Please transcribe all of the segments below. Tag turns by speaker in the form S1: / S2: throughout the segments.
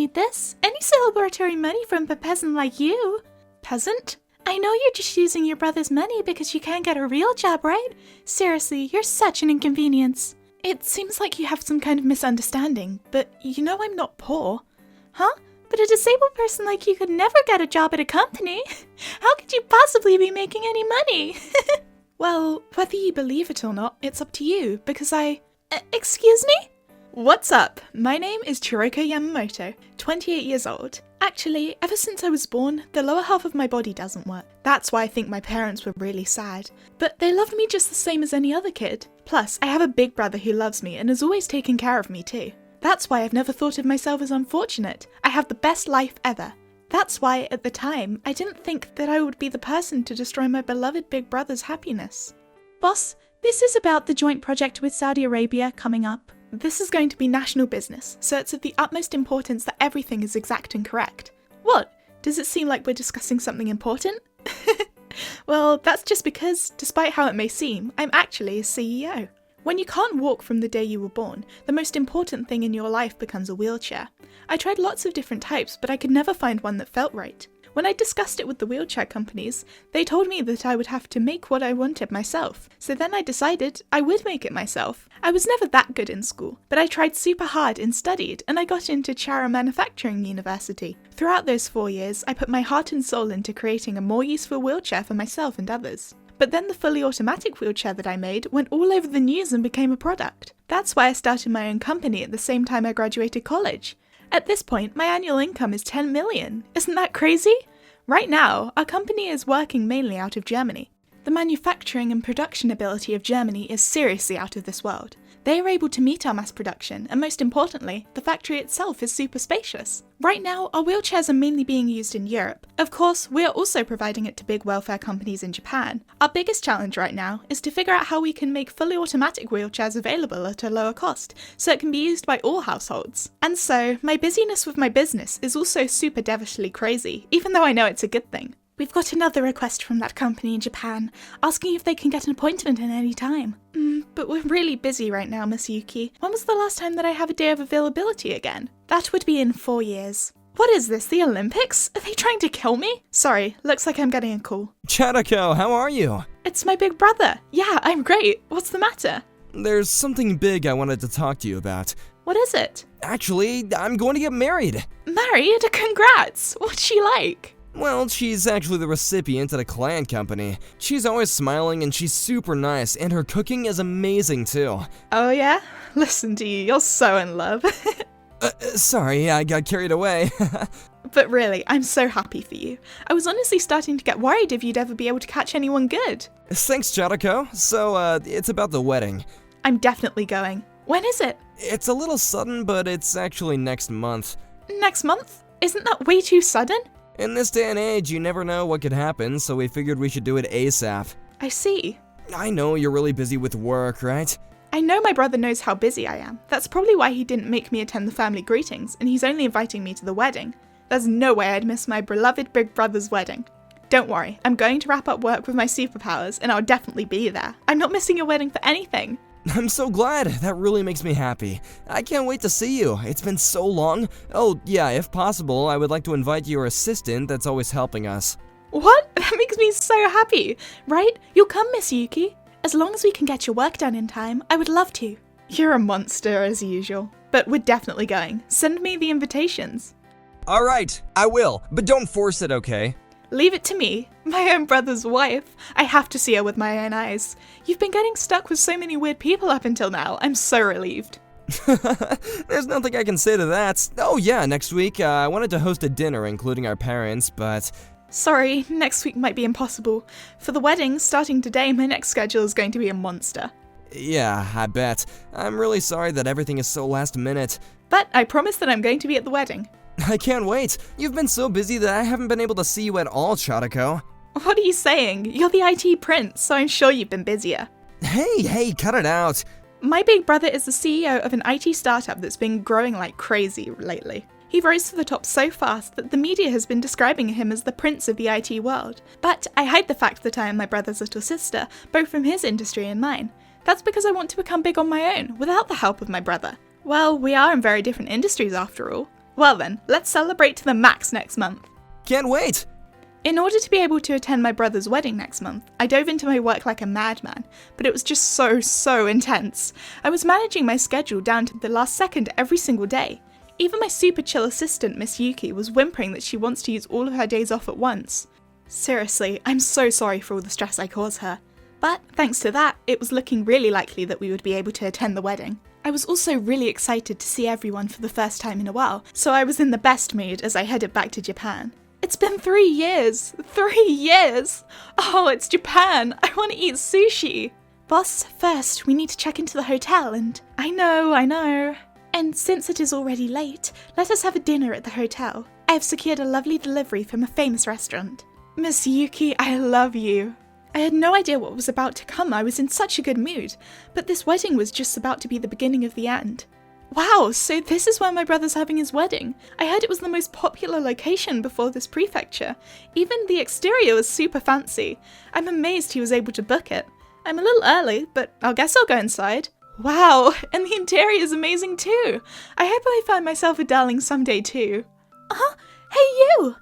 S1: need this. Any celebratory money from a peasant like you. Peasant? I know you're just using your brother's money because you can't get a real job, right? Seriously, you're such an inconvenience. It seems like you have some kind of misunderstanding, but you know I'm not poor. Huh? But a disabled person like you could never get a job at a company. How could you possibly be making any money? Well, whether you believe it or not, it's up to you, because excuse me? What's up? My name is Chiroko Yamamoto, 28 years old. Actually, ever since I was born, the lower half of my body doesn't work. That's why I think my parents were really sad. But they love me just the same as any other kid. Plus, I have a big brother who loves me and has always taken care of me too. That's why I've never thought of myself as unfortunate. I have the best life ever. That's why, at the time, I didn't think that I would be the person to destroy my beloved big brother's happiness. Boss, this is about the joint project with Saudi Arabia coming up. This is going to be national business, so it's of the utmost importance that everything is exact and correct. What? Does it seem like we're discussing something important? Well, that's just because, despite how it may seem, I'm actually a CEO. When you can't walk from the day you were born, the most important thing in your life becomes a wheelchair. I tried lots of different types, but I could never find one that felt right. When I discussed it with the wheelchair companies, they told me that I would have to make what I wanted myself. So then I decided I would make it myself. I was never that good in school, but I tried super hard and studied, and I got into Chara Manufacturing University. Throughout those 4 years, I put my heart and soul into creating a more useful wheelchair for myself and others. But then the fully automatic wheelchair that I made went all over the news and became a product. That's why I started my own company at the same time I graduated college. At this point, my annual income is 10 million. Isn't that crazy? Right now, our company is working mainly out of Germany. The manufacturing and production ability of Germany is seriously out of this world. They are able to meet our mass production, and most importantly, the factory itself is super spacious. Right now, our wheelchairs are mainly being used in Europe. Of course, we are also providing it to big welfare companies in Japan. Our biggest challenge right now is to figure out how we can make fully automatic wheelchairs available at a lower cost, so it can be used by all households. And so, my busyness with my business is also super devilishly crazy, even though I know it's a good thing. We've got another request from that company in Japan, asking if they can get an appointment at any time. But we're really busy right now, Miss Yuki. When was the last time that I have a day of availability again? That would be in 4 years. What is this, the Olympics? Are they trying to kill me? Sorry, looks like I'm getting a call.
S2: Chatako, how are you?
S1: It's my big brother. Yeah, I'm great. What's the matter?
S2: There's something big I wanted to talk to you about.
S1: What is it?
S2: Actually, I'm going to get married.
S1: Married? Congrats! What's she like?
S2: Well, she's actually the recipient at a client company. She's always smiling and she's super nice, and her cooking is amazing too.
S1: Oh yeah? Listen to you, you're so in love.
S2: Sorry, I got carried away.
S1: But really, I'm so happy for you. I was honestly starting to get worried if you'd ever be able to catch anyone good.
S2: Thanks, Chatako. So, it's about the wedding.
S1: I'm definitely going. When is it?
S2: It's a little sudden, but it's actually next month.
S1: Next month? Isn't that way too sudden?
S2: In this day and age, you never know what could happen, so we figured we should do it ASAP.
S1: I see.
S2: I know you're really busy with work, right?
S1: I know my brother knows how busy I am. That's probably why he didn't make me attend the family greetings, and he's only inviting me to the wedding. There's no way I'd miss my beloved big brother's wedding. Don't worry, I'm going to wrap up work with my superpowers, and I'll definitely be there. I'm not missing your wedding for anything.
S2: I'm so glad. That really makes me happy. I can't wait to see you. It's been so long. Oh, yeah, if possible, I would like to invite your assistant that's always helping us.
S1: What? That makes me so happy. Right? You'll come, Miss Yuki. As long as we can get your work done in time, I would love to. You're a monster, as usual. But we're definitely going. Send me the invitations.
S2: Alright, I will, but don't force it, okay?
S1: Leave it to me, my own brother's wife. I have to see her with my own eyes. You've been getting stuck with so many weird people up until now. I'm so relieved.
S2: There's nothing I can say to that. Oh yeah, next week, I wanted to host a dinner including our parents, but...
S1: Sorry, next week might be impossible. For the wedding, starting today, my next schedule is going to be a monster.
S2: Yeah, I bet. I'm really sorry that everything is so last minute.
S1: But I promise that I'm going to be at the wedding.
S2: I can't wait. You've been so busy that I haven't been able to see you at all, Chatako.
S1: What are you saying? You're the IT prince, so I'm sure you've been busier.
S2: Hey, cut it out.
S1: My big brother is the CEO of an IT startup that's been growing like crazy lately. He rose to the top so fast that the media has been describing him as the prince of the IT world. But I hide the fact that I am my brother's little sister, both from his industry and mine. That's because I want to become big on my own, without the help of my brother. Well, we are in very different industries after all. Well then, let's celebrate to the max next month.
S2: Can't wait!
S1: In order to be able to attend my brother's wedding next month, I dove into my work like a madman, but it was just so intense. I was managing my schedule down to the last second every single day. Even my super chill assistant, Miss Yuki, was whimpering that she wants to use all of her days off at once. Seriously, I'm so sorry for all the stress I cause her. But thanks to that, it was looking really likely that we would be able to attend the wedding. I was also really excited to see everyone for the first time in a while, so I was in the best mood as I headed back to Japan. It's been 3 years! 3 years! Oh, it's Japan! I want to eat sushi! Boss, first we need to check into the hotel and... I know. And since it is already late, let us have a dinner at the hotel. I have secured a lovely delivery from a famous restaurant. Miss Yuki, I love you. I had no idea what was about to come. I was in such a good mood, but this wedding was just about to be the beginning of the end. Wow, so this is where my brother's having his wedding. I heard it was the most popular location before this prefecture. Even the exterior was super fancy. I'm amazed he was able to book it. I'm a little early, but I guess I'll go inside. Wow, and the interior is amazing too. I hope I find myself a darling someday too. Hey you!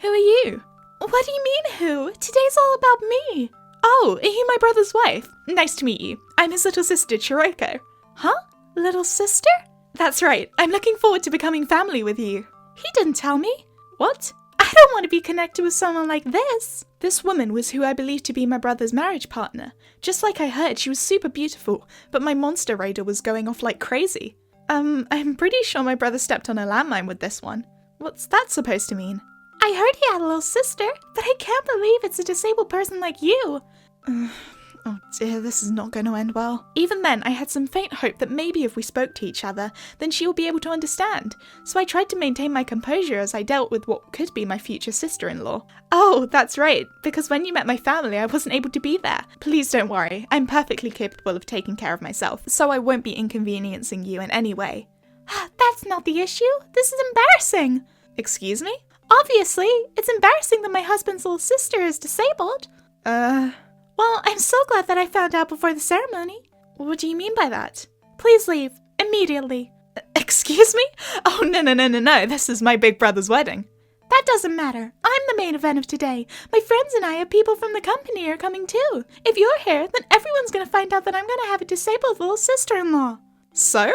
S1: Who are you? What do you mean who? Today's all about me. Oh, are you my brother's wife? Nice to meet you. I'm his little sister, Chiroko. Huh? Little sister? That's right. I'm looking forward to becoming family with you. He didn't tell me. What? I don't want to be connected with someone like this. This woman was who I believed to be my brother's marriage partner. Just like I heard, she was super beautiful, but my monster radar was going off like crazy. I'm pretty sure my brother stepped on a landmine with this one. What's that supposed to mean? I heard he had a little sister, but I can't believe it's a disabled person like you. Oh dear, this is not going to end well. Even then, I had some faint hope that maybe if we spoke to each other, then she will be able to understand. So I tried to maintain my composure as I dealt with what could be my future sister-in-law. Oh, that's right, because when you met my family, I wasn't able to be there. Please don't worry, I'm perfectly capable of taking care of myself, so I won't be inconveniencing you in any way. That's not the issue. This is embarrassing. Excuse me? Obviously, it's embarrassing that my husband's little sister is disabled. Well, I'm so glad that I found out before the ceremony. What do you mean by that? Please leave. Immediately. Excuse me? Oh, no. This is my big brother's wedding. That doesn't matter. I'm the main event of today. My friends and I have people from the company are coming too. If you're here, then everyone's going to find out that I'm going to have a disabled little sister-in-law. So?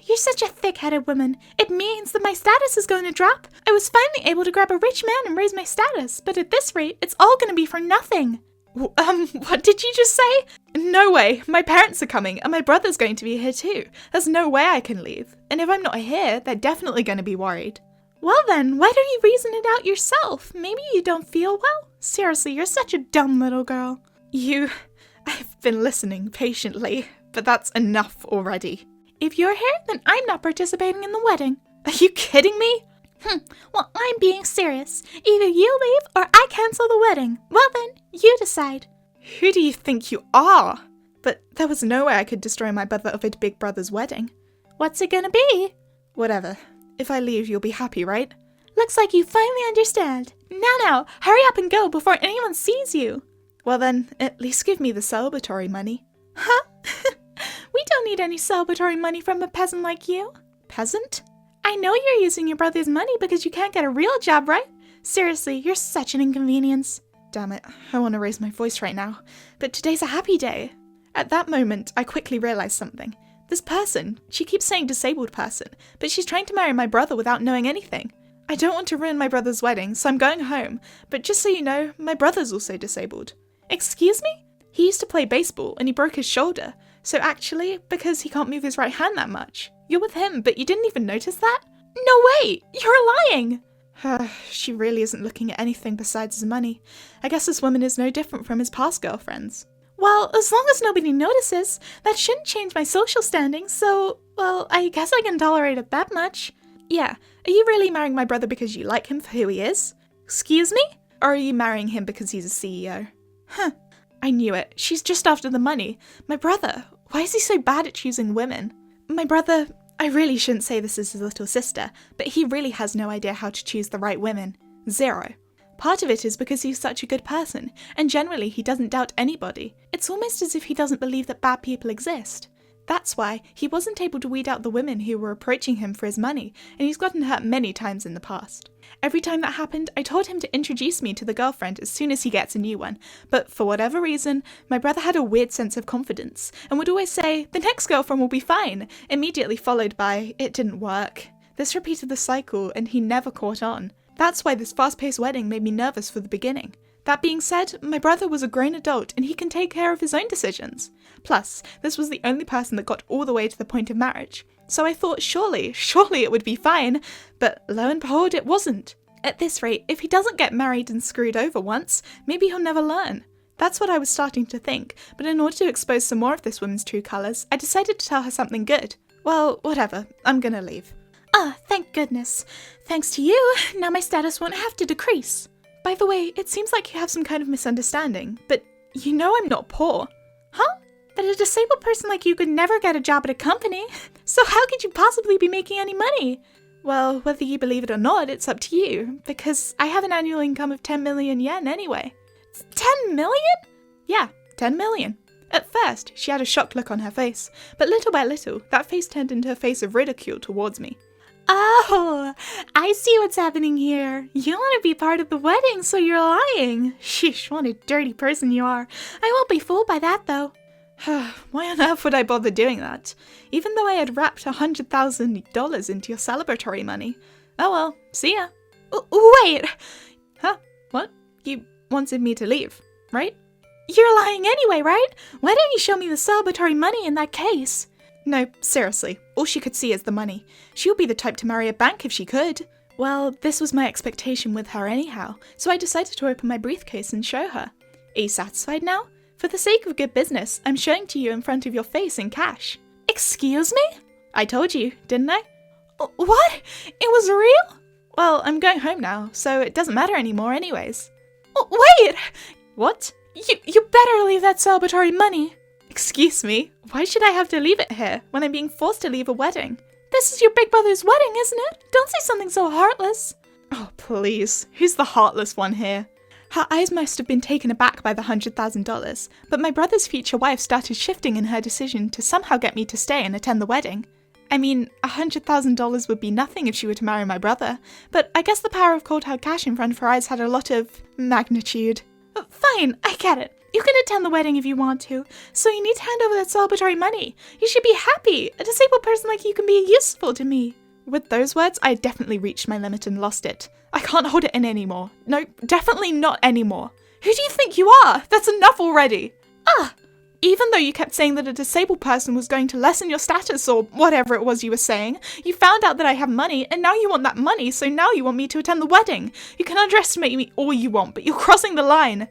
S1: You're such a thick-headed woman. It means that my status is going to drop. I was finally able to grab a rich man and raise my status, but at this rate, it's all going to be for nothing. What did you just say? No way. My parents are coming, and my brother's going to be here too. There's no way I can leave. And if I'm not here, they're definitely going to be worried. Well then, why don't you reason it out yourself? Maybe you don't feel well? Seriously, you're such a dumb little girl. I've been listening patiently, but that's enough already. If you're here, then I'm not participating in the wedding. Are you kidding me? Well, I'm being serious. Either you leave or I cancel the wedding. Well then, you decide. Who do you think you are? But there was no way I could destroy my beloved big brother's wedding. What's it gonna be? Whatever. If I leave, you'll be happy, right? Looks like you finally understand. Now, hurry up and go before anyone sees you. Well then, at least give me the celebratory money. Huh? We don't need any celebratory money from a peasant like you. Peasant? I know you're using your brother's money because you can't get a real job, right? Seriously, you're such an inconvenience. Damn it, I want to raise my voice right now. But today's a happy day. At that moment, I quickly realized something. This person, she keeps saying disabled person, but she's trying to marry my brother without knowing anything. I don't want to ruin my brother's wedding, so I'm going home. But just so you know, my brother's also disabled. Excuse me? He used to play baseball and he broke his shoulder. So actually, because he can't move his right hand that much. You're with him, but you didn't even notice that? No way! You're lying! She really isn't looking at anything besides his money. I guess this woman is no different from his past girlfriends. Well, as long as nobody notices, that shouldn't change my social standing, so, well, I guess I can tolerate it that much. Yeah, are you really marrying my brother because you like him for who he is? Excuse me? Or are you marrying him because he's a CEO? I knew it. She's just after the money. My brother, why is he so bad at choosing women? My brother, I really shouldn't say this is his little sister, but he really has no idea how to choose the right women. Zero. Part of it is because he's such a good person, and generally he doesn't doubt anybody. It's almost as if he doesn't believe that bad people exist. That's why he wasn't able to weed out the women who were approaching him for his money, and he's gotten hurt many times in the past. Every time that happened, I told him to introduce me to the girlfriend as soon as he gets a new one, but for whatever reason, my brother had a weird sense of confidence, and would always say, "The next girlfriend will be fine," immediately followed by, "It didn't work." This repeated the cycle, and he never caught on. That's why this fast-paced wedding made me nervous for the beginning. That being said, my brother was a grown adult and he can take care of his own decisions. Plus, this was the only person that got all the way to the point of marriage. So I thought surely it would be fine, but lo and behold, it wasn't. At this rate, if he doesn't get married and screwed over once, maybe he'll never learn. That's what I was starting to think, but in order to expose some more of this woman's true colours, I decided to tell her something good. Well, whatever, I'm gonna leave. Ah, thank goodness. Thanks to you, now my status won't have to decrease. By the way, it seems like you have some kind of misunderstanding, but you know I'm not poor. Huh? But a disabled person like you could never get a job at a company, so how could you possibly be making any money? Well, whether you believe it or not, it's up to you, because I have an annual income of 10 million yen anyway. 10 million? Yeah, 10 million. At first, she had a shocked look on her face, but little by little, that face turned into a face of ridicule towards me. Oh, I see what's happening here. You want to be part of the wedding, so you're lying. Sheesh, what a dirty person you are. I won't be fooled by that, though. Why on earth would I bother doing that? Even though I had wrapped $100,000 into your celebratory money. Oh well, see ya. Wait! Huh? What? You wanted me to leave, right? You're lying anyway, right? Why don't you show me the celebratory money in that case? No, seriously, all she could see is the money. She would be the type to marry a bank if she could. Well, this was my expectation with her anyhow, so I decided to open my briefcase and show her. Are you satisfied now? For the sake of good business, I'm showing to you in front of your face in cash. Excuse me? I told you, didn't I? What? It was real? Well, I'm going home now, so it doesn't matter anymore anyways. Wait! What? You better leave that celebratory money. Excuse me, why should I have to leave it here when I'm being forced to leave a wedding? This is your big brother's wedding, isn't it? Don't say something so heartless. Oh, please. Who's the heartless one here? Her eyes must have been taken aback by the $100,000, but my brother's future wife started shifting in her decision to somehow get me to stay and attend the wedding. I mean, $100,000 would be nothing if she were to marry my brother, but I guess the power of cold hard cash in front of her eyes had a lot of magnitude. Fine, I get it. You can attend the wedding if you want to, so you need to hand over that celebratory money. You should be happy. A disabled person like you can be useful to me. With those words, I definitely reached my limit and lost it. I can't hold it in anymore. No, definitely not anymore. Who do you think you are? That's enough already. Even though you kept saying that a disabled person was going to lessen your status or whatever it was you were saying, you found out that I have money and now you want that money, so now you want me to attend the wedding. You can underestimate me all you want, but you're crossing the line.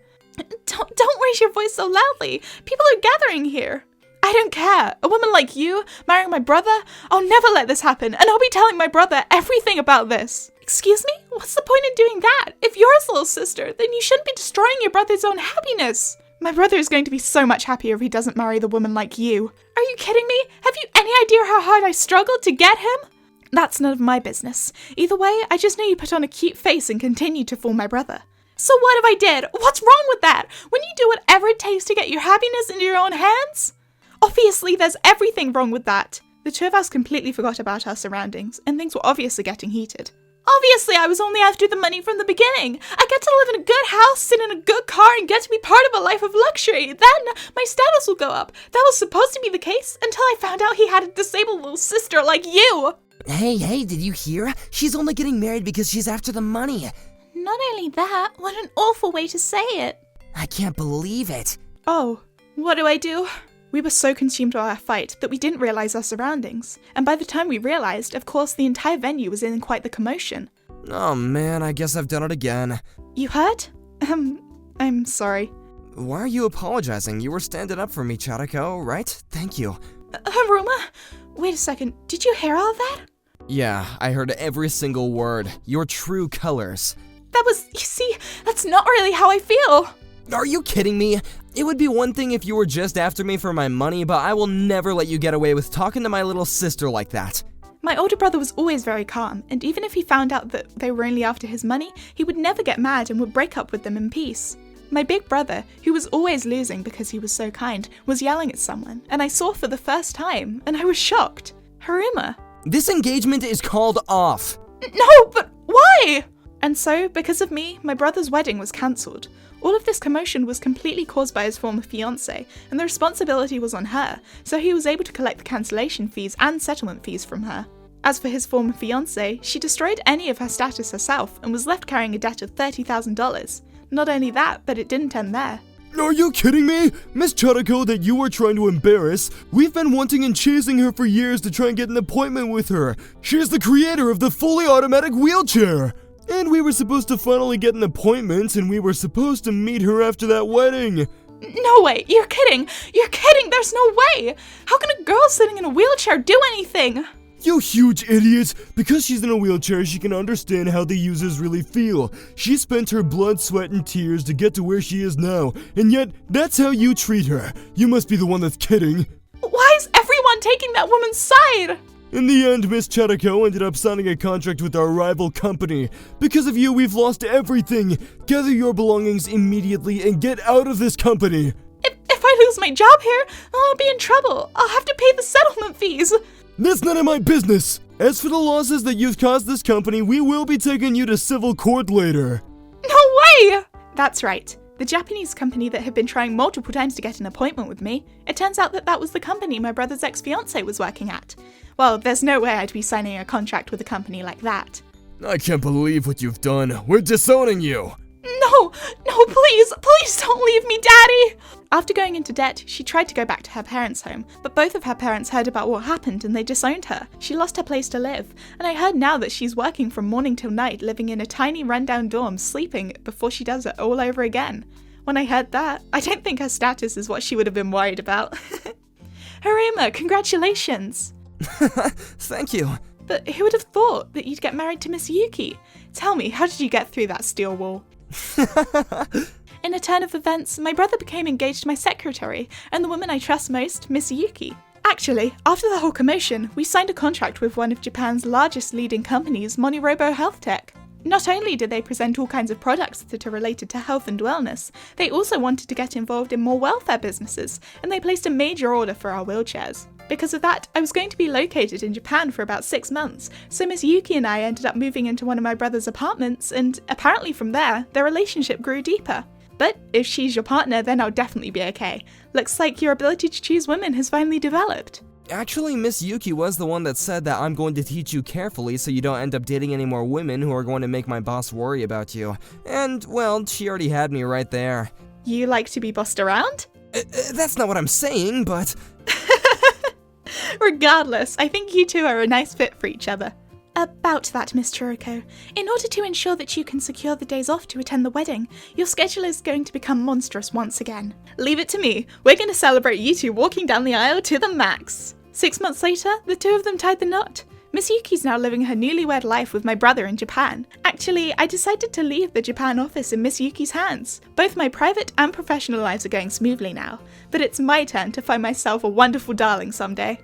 S1: Don't raise your voice so loudly. People are gathering here. I don't care. A woman like you marrying my brother? I'll never let this happen, and I'll be telling my brother everything about this. Excuse me? What's the point in doing that? If you're his little sister, then you shouldn't be destroying your brother's own happiness. My brother is going to be so much happier if he doesn't marry the woman like you. Are you kidding me? Have you any idea how hard I struggled to get him? That's none of my business. Either way, I just know you put on a cute face and continued to fool my brother. So what if I did? What's wrong with that? When you do whatever it takes to get your happiness into your own hands? Obviously, there's everything wrong with that. The two of us completely forgot about our surroundings, and things were obviously getting heated. Obviously, I was only after the money from the beginning. I get to live in a good house, sit in a good car, and get to be part of a life of luxury. Then, my status will go up. That was supposed to be the case until I found out he had a disabled little sister like you.
S2: Hey, did you hear? She's only getting married because she's after the money.
S1: Not only that, what an awful way to say it.
S2: I can't believe it.
S1: Oh, what do I do? We were so consumed by our fight that we didn't realize our surroundings. And by the time we realized, of course, the entire venue was in quite the commotion.
S2: Oh man, I guess I've done it again.
S1: You hurt? I'm sorry.
S2: Why are you apologizing? You were standing up for me, Chariko, right? Thank you.
S1: Haruma? Wait a second, did you hear all that?
S2: Yeah, I heard every single word. Your true colors.
S1: You see, that's not really how I feel.
S2: Are you kidding me? It would be one thing if you were just after me for my money, but I will never let you get away with talking to my little sister like that.
S1: My older brother was always very calm, and even if he found out that they were only after his money, he would never get mad and would break up with them in peace. My big brother, who was always losing because he was so kind, was yelling at someone, and I saw for the first time, and I was shocked. Haruma.
S2: This engagement is called off.
S1: No, but why? And so, because of me, my brother's wedding was cancelled. All of this commotion was completely caused by his former fiancée, and the responsibility was on her, so he was able to collect the cancellation fees and settlement fees from her. As for his former fiancée, she destroyed any of her status herself and was left carrying a debt of $30,000. Not only that, but it didn't end there.
S3: Are you kidding me? Miss Churako that you are trying to embarrass, we've been wanting and chasing her for years to try and get an appointment with her. She is the creator of the fully automatic wheelchair. And we were supposed to finally get an appointment, and we were supposed to meet her after that wedding.
S1: No way! You're kidding! You're kidding! There's no way! How can a girl sitting in a wheelchair do anything?
S3: You huge idiot! Because she's in a wheelchair, she can understand how the users really feel. She spent her blood, sweat, and tears to get to where she is now, and yet, that's how you treat her. You must be the one that's kidding.
S1: Why is everyone taking that woman's side?
S3: In the end, Miss Churako ended up signing a contract with our rival company. Because of you, we've lost everything. Gather your belongings immediately and get out of this company.
S1: If I lose my job here, I'll be in trouble. I'll have to pay the settlement fees.
S3: That's none of my business. As for the losses that you've caused this company, we will be taking you to civil court later.
S1: No way! That's right. The Japanese company that had been trying multiple times to get an appointment with me, it turns out that that was the company my brother's ex-fiancée was working at. Well, there's no way I'd be signing a contract with a company like that.
S3: I can't believe what you've done. We're disowning you.
S1: No, please don't leave me, Daddy! After going into debt, she tried to go back to her parents' home, but both of her parents heard about what happened and they disowned her. She lost her place to live, and I heard now that she's working from morning till night, living in a tiny rundown dorm, sleeping before she does it all over again. When I heard that, I don't think her status is what she would have been worried about. Haruma, congratulations!
S2: Thank you.
S1: But who would have thought that you'd get married to Miss Yuki? Tell me, how did you get through that steel wall? In a turn of events, my brother became engaged to my secretary, and the woman I trust most, Miss Yuki. Actually, after the whole commotion, we signed a contract with one of Japan's largest leading companies, MoniRobo Health Tech. Not only did they present all kinds of products that are related to health and wellness, they also wanted to get involved in more welfare businesses, and they placed a major order for our wheelchairs. Because of that, I was going to be located in Japan for about 6 months, so Miss Yuki and I ended up moving into one of my brother's apartments, and apparently from there, their relationship grew deeper. But if she's your partner, then I'll definitely be okay. Looks like your ability to choose women has finally developed.
S2: Actually, Miss Yuki was the one that said that I'm going to teach you carefully so you don't end up dating any more women who are going to make my boss worry about you. And, well, she already had me right there.
S1: You like to be bossed around?
S2: That's not what I'm saying, but...
S1: Regardless, I think you two are a nice fit for each other. About that, Miss Churako, in order to ensure that you can secure the days off to attend the wedding, your schedule is going to become monstrous once again. Leave it to me. We're going to celebrate you two walking down the aisle to the max. 6 months later, the two of them tied the knot. Miss Yuki's now living her newlywed life with my brother in Japan. Actually, I decided to leave the Japan office in Miss Yuki's hands. Both my private and professional lives are going smoothly now, but it's my turn to find myself a wonderful darling someday.